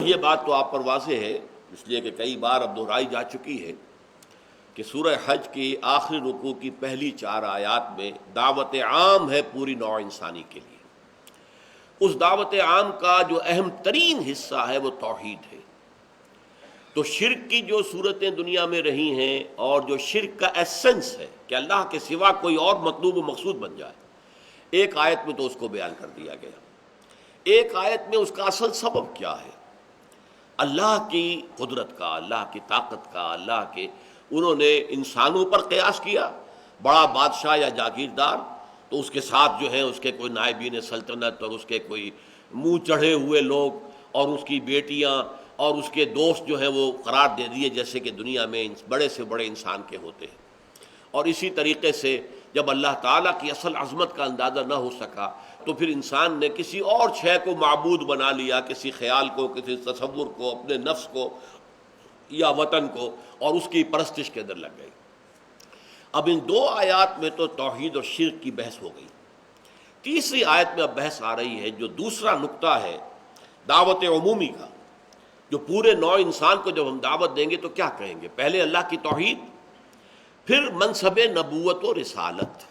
یہ بات تو آپ پر واضح ہے، اس لیے کہ کئی بار اب دہرائی جا چکی ہے کہ سورہ حج کی آخری رکوع کی پہلی 4 آیات میں دعوت عام ہے پوری نوع انسانی کے لیے۔ اس دعوت عام کا جو اہم ترین حصہ ہے وہ توحید ہے۔ تو شرک کی جو صورتیں دنیا میں رہی ہیں اور جو شرک کا ایسنس ہے کہ اللہ کے سوا کوئی اور مطلوب و مقصود بن جائے، ایک آیت میں تو اس کو بیان کر دیا گیا۔ ایک آیت میں اس کا اصل سبب کیا ہے، اللہ کی قدرت کا، اللہ کی طاقت کا، اللہ کے انہوں نے انسانوں پر قیاس کیا، بڑا بادشاہ یا جاگیردار تو اس کے ساتھ جو ہے اس کے کوئی نائبین سلطنت اور اس کے کوئی منہ چڑھے ہوئے لوگ اور اس کی بیٹیاں اور اس کے دوست جو ہیں وہ قرار دے دیے جیسے کہ دنیا میں بڑے سے بڑے انسان کے ہوتے ہیں۔ اور اسی طریقے سے جب اللہ تعالیٰ کی اصل عظمت کا اندازہ نہ ہو سکا تو پھر انسان نے کسی اور شے کو معبود بنا لیا، کسی خیال کو، کسی تصور کو، اپنے نفس کو یا وطن کو، اور اس کی پرستش کے اندر لگ گئی۔ اب ان 2 آیات میں تو توحید اور شرک کی بحث ہو گئی۔ تیسری آیت میں اب بحث آ رہی ہے جو دوسرا نقطہ ہے دعوت عمومی کا، جو پورے نوع انسان کو جب ہم دعوت دیں گے تو کیا کہیں گے؟ پہلے اللہ کی توحید، پھر منصب نبوت و رسالت۔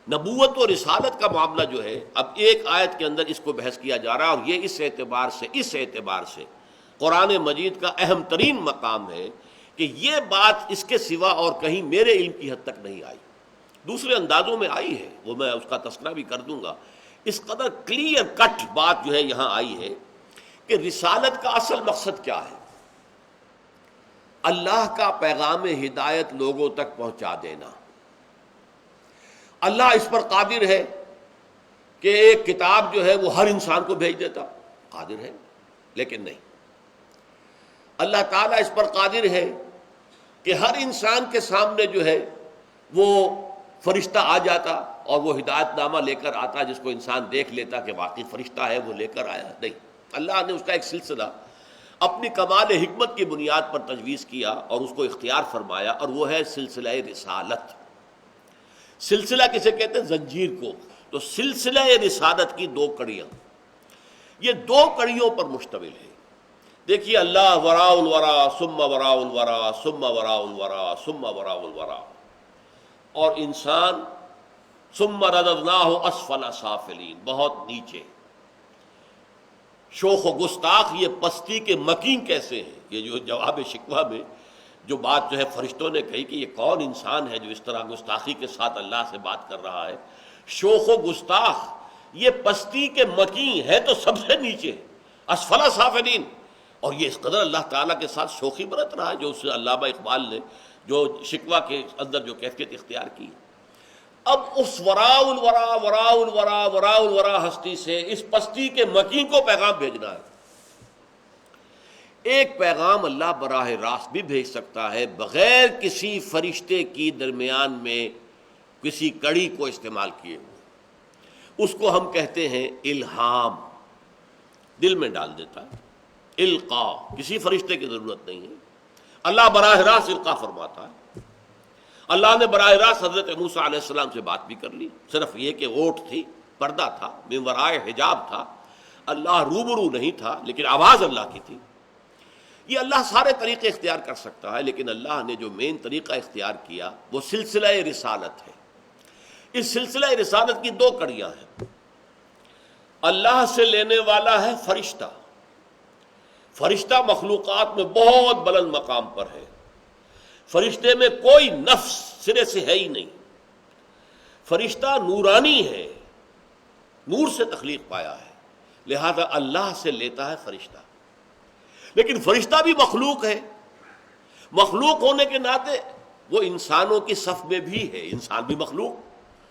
نبوت و رسالت کا معاملہ جو ہے اب ایک آیت کے اندر اس کو بحث کیا جا رہا ہے، اور یہ اس اعتبار سے قرآن مجید کا اہم ترین مقام ہے کہ یہ بات اس کے سوا اور کہیں میرے علم کی حد تک نہیں آئی، دوسرے اندازوں میں آئی ہے، وہ میں اس کا تذکرہ بھی کر دوں گا۔ اس قدر کلیئر کٹ بات جو ہے یہاں آئی ہے کہ رسالت کا اصل مقصد کیا ہے؟ اللہ کا پیغام ہدایت لوگوں تک پہنچا دینا۔ اللہ اس پر قادر ہے کہ ایک کتاب جو ہے وہ ہر انسان کو بھیج دیتا، قادر ہے، لیکن نہیں۔ اللہ تعالیٰ اس پر قادر ہے کہ ہر انسان کے سامنے جو ہے وہ فرشتہ آ جاتا اور وہ ہدایت نامہ لے کر آتا جس کو انسان دیکھ لیتا کہ واقعی فرشتہ ہے، وہ لے کر آیا۔ نہیں، اللہ نے اس کا ایک سلسلہ اپنی کمال حکمت کی بنیاد پر تجویز کیا اور اس کو اختیار فرمایا، اور وہ ہے سلسلہ رسالت۔ سلسلہ کسے کہتے ہیں؟ زنجیر کو۔ تو سلسلہ رسالت کی 2 کڑیاں، یہ 2 کڑیوں پر مشتمل ہے۔ دیکھیے، اللہ وراء الورا ثم وراء الورا ثم وراء الورا ثم وراء الورا، اور انسان ثم رددناہ اسفل سافلین، بہت نیچے۔ شوخ و گستاخ، یہ پستی کے مکین کیسے ہیں؟ یہ جو جواب شکوہ میں جو بات جو ہے فرشتوں نے کہی کہ یہ کون انسان ہے جو اس طرح گستاخی کے ساتھ اللہ سے بات کر رہا ہے؟ شوخ و گستاخ، یہ پستی کے مکین ہے تو سب سے نیچے، اسفل سافلین۔ اور یہ اس قدر اللہ تعالیٰ کے ساتھ شوخی برت رہا ہے، جو اس علامہ اقبال نے جو شکوہ کے اندر جو کیفیت اختیار کی۔ اب اس وراء الورا وراء الورا وراء الورا ہستی سے اس پستی کے مکین کو پیغام بھیجنا ہے۔ ایک پیغام اللہ براہ راست بھی بھیج سکتا ہے بغیر کسی فرشتے کی درمیان میں کسی کڑی کو استعمال کیے ہوئے، اس کو ہم کہتے ہیں الہام، دل میں ڈال دیتا ہے، القاء، کسی فرشتے کی ضرورت نہیں ہے، اللہ براہ راست القاء فرماتا ہے۔ اللہ نے براہ راست حضرت موسیٰ علیہ السلام سے بات بھی کر لی، صرف یہ کہ اوٹ تھی، پردہ تھا، من ورائے حجاب تھا، اللہ روبرو نہیں تھا، لیکن آواز اللہ کی تھی۔ یہ اللہ سارے طریقے اختیار کر سکتا ہے، لیکن اللہ نے جو مین طریقہ اختیار کیا وہ سلسلہ رسالت ہے۔ اس سلسلہ رسالت کی 2 کڑیاں ہیں۔ اللہ سے لینے والا ہے فرشتہ، فرشتہ مخلوقات میں بہت بلند مقام پر ہے، فرشتے میں کوئی نفس سرے سے ہے ہی نہیں، فرشتہ نورانی ہے، نور سے تخلیق پایا ہے، لہذا اللہ سے لیتا ہے فرشتہ۔ لیکن فرشتہ بھی مخلوق ہے، مخلوق ہونے کے ناطے وہ انسانوں کی صف میں بھی ہے، انسان بھی مخلوق،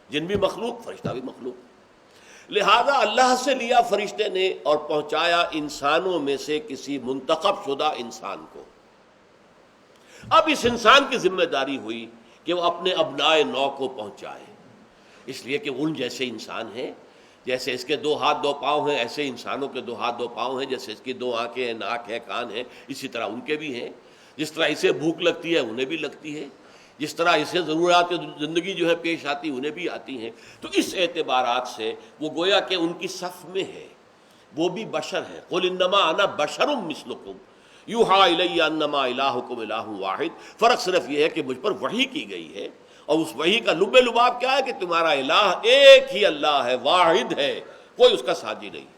جن بھی مخلوق، فرشتہ بھی مخلوق، لہذا اللہ سے لیا فرشتے نے اور پہنچایا انسانوں میں سے کسی منتخب شدہ انسان کو۔ اب اس انسان کی ذمہ داری ہوئی کہ وہ اپنے ابنائے نو کو پہنچائے، اس لیے کہ ان جیسے انسان ہیں، جیسے اس کے 2 ہاتھ 2 پاؤں ہیں، ایسے انسانوں کے 2 ہاتھ 2 پاؤں ہیں، جیسے اس کی 2 آنکھیں ہیں، ناک ہے، کان ہے، اسی طرح ان کے بھی ہیں۔ جس طرح اسے بھوک لگتی ہے انہیں بھی لگتی ہے، جس طرح اسے ضروریات زندگی جو ہے پیش آتی انہیں بھی آتی ہیں۔ تو اس اعتبارات سے وہ گویا کہ ان کی صف میں ہے، وہ بھی بشر ہے. قل انما انا بشر مثلکم یوحی الی انما الہکم الہ واحد. فرق صرف یہ ہے کہ مجھ پر وحی کی گئی ہے، اور اس وحی کا لب لباب کیا ہے کہ تمہارا الہ ایک ہی اللہ ہے، واحد ہے، کوئی اس کا ساجی نہیں.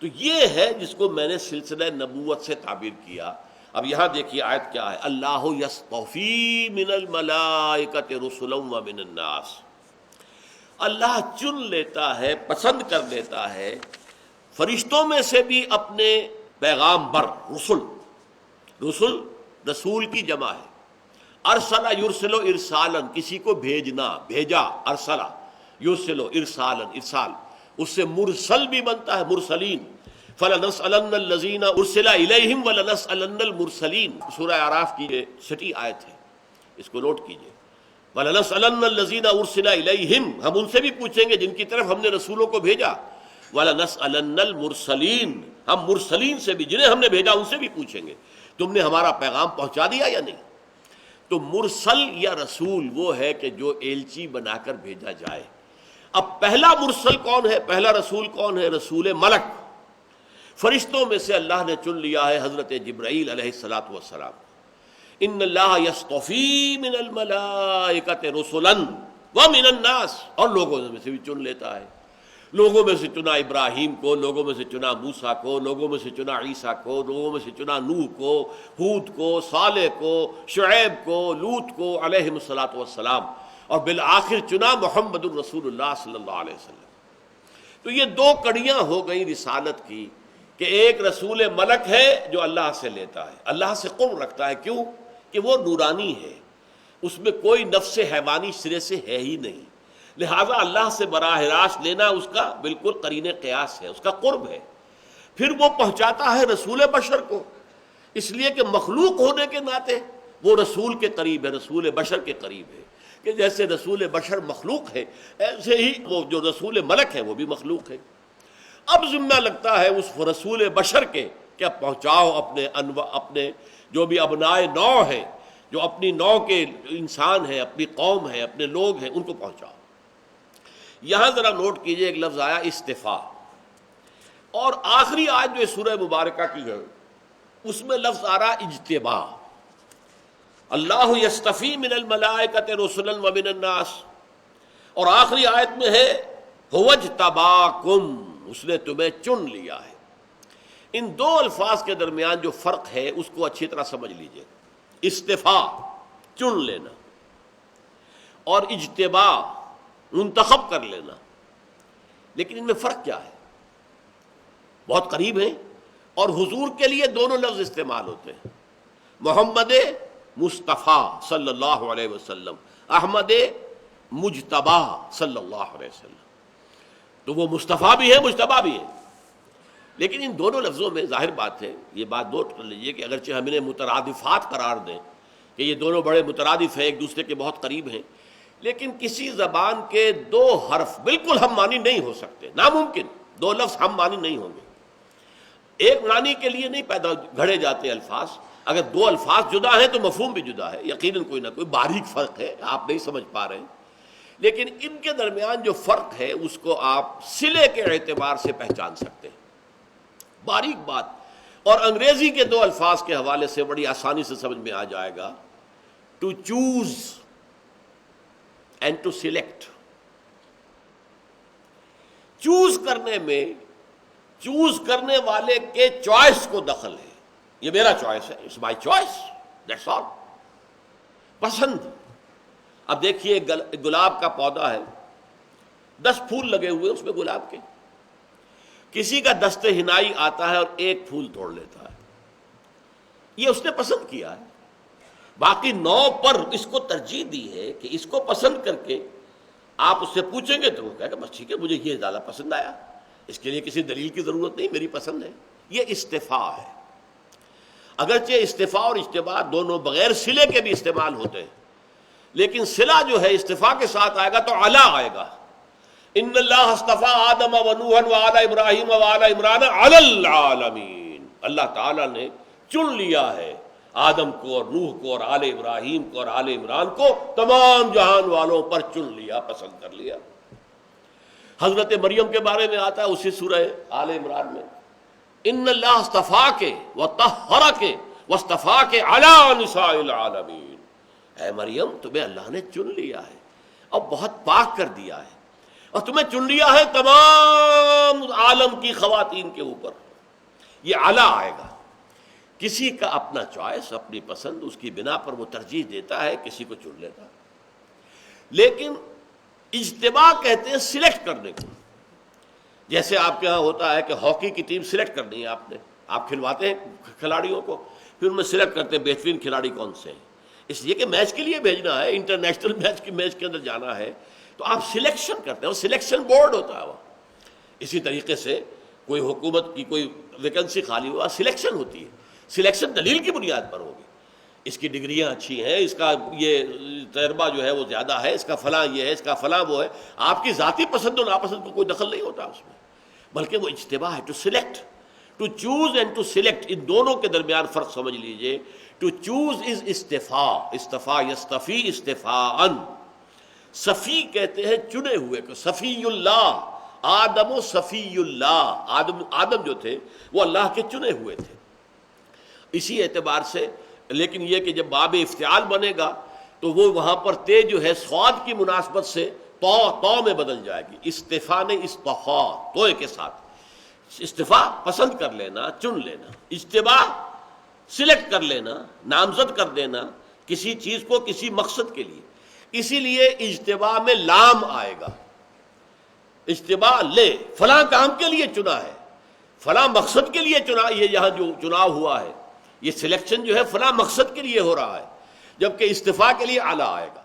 تو یہ ہے جس کو میں نے سلسلہ نبوت سے تعبیر کیا. اب یہاں دیکھیے آیت کیا ہے، اللہ یصطفی من الملائکۃ رسلا ومن الناس. اللہ چن لیتا ہے، پسند کر لیتا ہے فرشتوں میں سے بھی اپنے پیغام بر. رسل رسول کی جمع ہے. ارسلہ یرسلو ارسالن، کسی کو بھیجنا، بھیجا. ارسلہ یرسلو ارسالن، ارسال اس سے مرسل بھی بنتا ہے، مرسلین. فَلَنَسْأَلَنَّ الَّذِينَ أُرْسِلَ إِلَيْهِمْ وَلَنَسْأَلَنَّ الْمُرْسَلِينَ. سورہ اعراف کی یہ چھٹی آیت ہے، اس کو نوٹ کیجئے. وَلَنَسْأَلَنَّ الَّذِينَ أُرْسِلَ إِلَيْهِمْ، ہم ان سے بھی پوچھیں گے جن کی طرف ہم نے رسولوں کو بھیجا. وَلَنَسْأَلَنَّ الْمُرْسَلِينَ، ہم مرسلین سے بھی، جنہیں ہم نے بھیجا ان سے بھی پوچھیں گے تم نے ہمارا پیغام پہنچا دیا یا نہیں. تو مرسل یا رسول وہ ہے کہ جو ایلچی بنا کر بھیجا جائے. اب پہلا مرسل کون ہے، پہلا رسول کون ہے؟ رسول ملک. فرشتوں میں سے اللہ نے چن لیا ہے حضرت جبرائیل علیہ الصلاۃ والسلام. ان اللہ یصطفی من الملائکۃ رسلا ومن الناس، اور لوگوں میں سے بھی چن لیتا ہے. لوگوں میں سے چنا ابراہیم کو، لوگوں میں سے چنا موسیٰ کو، لوگوں میں سے چنا عیسیٰ کو، لوگوں میں سے چنا نوح کو، ہود کو، صالح کو، شعیب کو، لوط کو علیہم الصلاۃ والسلام، اور بالآخر چنا محمد الرسول اللہ صلی اللہ علیہ وسلم. تو یہ دو کڑیاں ہو گئی رسالت کی، کہ ایک رسول ملک ہے جو اللہ سے لیتا ہے، اللہ سے قرب رکھتا ہے. کیوں؟ کہ وہ نورانی ہے، اس میں کوئی نفس حیوانی سرے سے ہے ہی نہیں، لہذا اللہ سے براہ راست لینا اس کا بالکل قرین قیاس ہے، اس کا قرب ہے. پھر وہ پہنچاتا ہے رسول بشر کو، اس لیے کہ مخلوق ہونے کے ناطے وہ رسول کے قریب ہے، رسول بشر کے قریب ہے. کہ جیسے رسول بشر مخلوق ہے، ایسے ہی وہ جو رسول ملک ہے وہ بھی مخلوق ہے. اب ذمہ لگتا ہے اس رسول بشر کے کہ پہنچاؤ اپنے جو بھی ابنائے نوع ہیں، جو اپنی نوع کے انسان ہیں، اپنی قوم ہیں، اپنے لوگ ہیں، ان کو پہنچاؤ. یہاں ذرا نوٹ کیجئے ایک لفظ آیا استفاء، اور آخری آیت جو سورہ مبارکہ کی ہے اس میں لفظ آ رہا اجتباء. اللہ یصطفی من الملائکۃ رسلا ومن الناس، اور آخری آیت میں ہے هو اجتباکم، اس نے تمہیں چن لیا ہے. ان دو الفاظ کے درمیان جو فرق ہے اس کو اچھی طرح سمجھ لیجئے. استفاء چن لینا، اور اجتباء منتخب کر لینا. لیکن ان میں فرق کیا ہے؟ بہت قریب ہیں، اور حضور کے لیے دونوں لفظ استعمال ہوتے ہیں. محمد مصطفیٰ صلی اللہ علیہ وسلم، احمد مجتبی صلی اللہ علیہ وسلم. تو وہ مصطفیٰ بھی ہے، مجتبی بھی ہے. لیکن ان دونوں لفظوں میں ظاہر بات ہے، یہ بات نوٹ کر لیجئے کہ اگرچہ ہم انہیں مترادفات قرار دیں کہ یہ دونوں بڑے مترادف ہیں، ایک دوسرے کے بہت قریب ہیں، لیکن کسی زبان کے دو حرف بالکل ہم معنی نہیں ہو سکتے، ناممکن. دو لفظ ہم معنی نہیں ہوں گے. ایک معنی کے لیے نہیں پیدا گھڑے جاتے الفاظ. اگر دو الفاظ جدا ہیں تو مفہوم بھی جدا ہے، یقیناً کوئی نہ کوئی باریک فرق ہے، آپ نہیں سمجھ پا رہے ہیں. لیکن ان کے درمیان جو فرق ہے اس کو آپ صلے کے اعتبار سے پہچان سکتے ہیں، باریک بات. اور انگریزی کے دو الفاظ کے حوالے سے بڑی آسانی سے سمجھ میں آ جائے گا. To choose and to select. Choose کرنے میں چوز کرنے والے کے چوائس کو دخل ہے. یہ میرا چوائس ہے، it's my choice, that's all. پسند. اب دیکھیے گلاب کا پودا ہے، 10 پھول لگے ہوئے اس میں گلاب کے. کسی کا دست ہنائی آتا ہے اور ایک پھول توڑ لیتا ہے، یہ اس نے پسند کیا ہے. باقی 9 پر اس کو ترجیح دی ہے کہ اس کو پسند کر کے آپ اس سے پوچھیں گے تو وہ کہے گا بس ٹھیک ہے، مجھے یہ زیادہ پسند آیا، اس کے لیے کسی دلیل کی ضرورت نہیں، میری پسند ہے. یہ استفاء ہے. اگرچہ استفاء اور اجتباء دونوں بغیر صلے کے بھی استعمال ہوتے ہیں، لیکن صلہ جو ہے استفاء کے ساتھ آئے گا تو علی آئے گا. ان اللہ اصطفیٰ آدم و نوحا وآل ابراہیم وآل عمران علی العالمین. اللہ تعالیٰ نے چن لیا ہے آدم کو اور نوح کو اور آل ابراہیم کو اور آل عمران کو، تمام جہان والوں پر چن لیا، پسند کر لیا. حضرت مریم کے بارے میں آتا ہے اسی سورہ آل عمران میں، ان اللہ اصطفاک وطہرک واصطفاک علی نساء العالمین، اے مریم تمہیں اللہ نے چن لیا ہے اور بہت پاک کر دیا ہے، اور تمہیں چن لیا ہے تمام عالم کی خواتین کے اوپر۔ یہ اعلیٰ آئے گا، کسی کا اپنا چوائس، اپنی پسند، اس کی بنا پر وہ ترجیح دیتا ہے، کسی کو چن لیتا ہے۔ لیکن اجتباء کہتے ہیں سلیکٹ کرنے کو، جیسے آپ کے ہاں ہوتا ہے کہ ہاکی کی ٹیم سلیکٹ کرنی ہے، آپ کھلواتے ہیں کھلاڑیوں کو، پھر ان میں سلیکٹ کرتے ہیں بہترین کھلاڑی کون سے ہیں، اس لیے کہ میچ کے لیے بھیجنا ہے، انٹرنیشنل میچ کے اندر جانا ہے، تو آپ سلیکشن کرتے ہیں، وہ سلیکشن بورڈ ہوتا ہے وہ۔ اسی طریقے سے کوئی حکومت کی کوئی ویکنسی خالی ہوا، سلیکشن ہوتی ہے، سلیکشن دلیل کی بنیاد پر ہوگی، اس کی ڈگریاں اچھی ہیں، اس کا یہ تجربہ جو ہے وہ زیادہ ہے، اس کا فلاں یہ ہے، اس کا فلاں وہ ہے، آپ کی ذاتی پسند و ناپسند کو کوئی دخل نہیں ہوتا اس میں، بلکہ وہ اجتباع ہے، to select, to choose and to select, ان دونوں کے درمیان فرق سمجھ لیجئے۔ ٹو چوز از استفاء، استفاء یستفی استفاءً، صفی کہتے ہیں چنے ہوئے کو، صفی اللہ، آدم و صفی اللہ، آدم جو تھے وہ اللہ کے چنے ہوئے تھے، اسی اعتبار سے۔ لیکن یہ کہ جب باب افتعال بنے گا تو وہ وہاں پر تے جو ہے صاد کی مناسبت سے تو میں بدل جائے گی، استفاء نے اصطفاء توئے کے ساتھ، استفاء پسند کر لینا، چن لینا، اجتباء سلیکٹ کر لینا، نامزد کر دینا کسی چیز کو کسی مقصد کے لیے۔ اسی لیے اجتباء میں لام آئے گا، اجتباء لے، فلاں کام کے لیے چنا ہے، فلاں مقصد کے لیے چنا، یہ یہاں جو چناؤ ہوا ہے، یہ سلیکشن جو ہے فلاں مقصد کے لیے ہو رہا ہے، جبکہ استفاء کے لیے اعلیٰ آئے گا۔